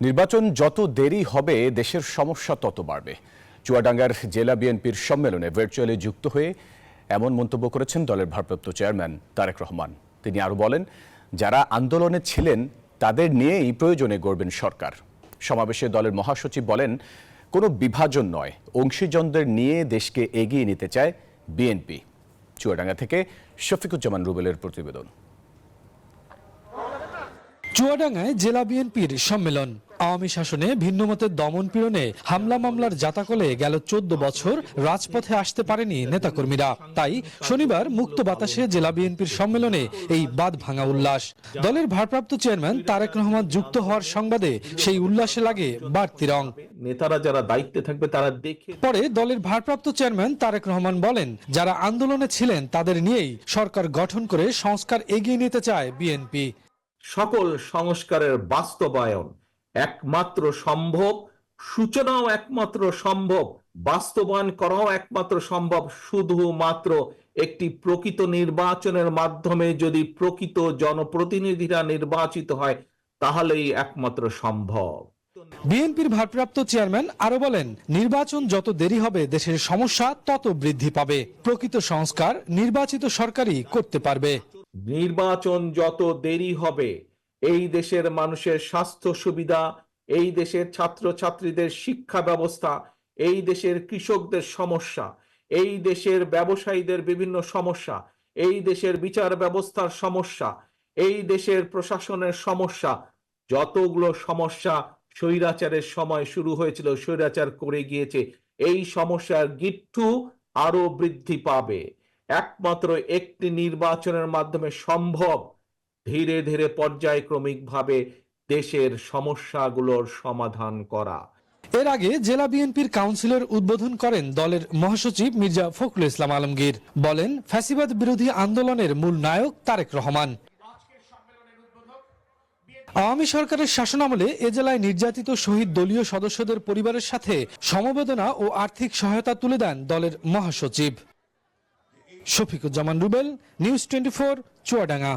নির্বাচন যত দেরি হবে দেশের সমস্যা তত বাড়বে। চুয়াডাঙ্গার জেলা বিএনপির সম্মেলনে ভার্চুয়ালি যুক্ত হয়ে এমন মন্তব্য করেছেন দলের ভারপ্রাপ্ত চেয়ারম্যান তারেক রহমান। তিনি আরও বলেন, যারা আন্দোলনে ছিলেন তাদের নিয়েই প্রয়োজনে গড়বেন সরকার। সমাবেশে দলের মহাসচিব বলেন, কোনো বিভাজন নয়, অংশীজনদের নিয়ে দেশকে এগিয়ে নিতে চায় বিএনপি। চুয়াডাঙ্গা থেকে শফিকুজ্জামান রুবেলের প্রতিবেদন। চুয়াডাঙ্গায় জেলা বিএনপির সম্মেলন। আওয়ামী শাসনে ভিন্নমতের দমন পীড়নে হামলা মামলার জাতাকলে গেল 14 বছর রাজপথে আসতে পারেনি নেতাকর্মীরা। তাই শনিবার মুক্ত বাতাসে জেলা বিএনপির সম্মেলনে এই বাঁধ ভাঙা উল্লাস। দলের ভারপ্রাপ্ত চেয়ারম্যান তারেক রহমান যুক্ত হওয়ার সংবাদে সেই উল্লাসে লাগে বাড়তি রং। নেতারা যারা দায়িত্বে থাকবে তারা দেখে পরে দলের ভারপ্রাপ্ত চেয়ারম্যান তারেক রহমান বলেন, যারা আন্দোলনে ছিলেন তাদের নিয়েই সরকার গঠন করে সংস্কার এগিয়ে নিতে চায় বিএনপি। সকল সংস্কারের বাস্তবায়ন একমাত্র সম্ভব, সূচনাও একমাত্র সম্ভব, বাস্তবায়ন করাও একমাত্র সম্ভব শুধুমাত্র একটি প্রকৃত নির্বাচনের মাধ্যমে। যদি প্রকৃত জনপ্রতিনিধিরা নির্বাচিত হয় তাহলেই একমাত্র সম্ভব। বিএনপির ভারপ্রাপ্ত চেয়ারম্যান আরো বলেন, নির্বাচন যত দেরি হবে দেশের সমস্যা তত বৃদ্ধি পাবে। প্রকৃত সংস্কার নির্বাচিত সরকারই করতে পারবে। নির্বাচন যত দেরি হবে এই দেশের মানুষের স্বাস্থ্য সুবিধা, এই দেশের ছাত্রছাত্রীদের শিক্ষা ব্যবস্থা, এই দেশের কৃষকদের সমস্যা, এই দেশের ব্যবসায়ীদের বিভিন্ন সমস্যা, এই দেশের বিচার ব্যবস্থার সমস্যা, এই দেশের প্রশাসনের সমস্যা, যতগুলো সমস্যা স্বৈরাচারের সময় শুরু হয়েছিল, স্বৈরাচার করে গিয়েছে, এই সমস্যার গিট্টু আরো বৃদ্ধি পাবে। একমাত্র একটি নির্বাচনের মাধ্যমে সম্ভব ধীরে ধীরে পর্যায়ক্রমিকভাবে দেশের সমস্যাগুলোর সমাধান করা। এর আগে জেলা বিএনপির কাউন্সিলের উদ্বোধন করেন দলের মহাসচিব মির্জা ফখরুল ইসলাম আলমগীর। বলেন, ফ্যাসিবাদ বিরোধী আন্দোলনের মূল নায়ক তারেক রহমান। আওয়ামী সরকারের শাসনামলে এ জেলায় নির্যাতিত শহীদ দলীয় সদস্যদের পরিবারের সাথে সমবেদনা ও আর্থিক সহায়তা তুলে দেন দলের মহাসচিব। শফিকুজ্জামান রুবেল, নিউজ 24, চুয়াডাঙ্গা।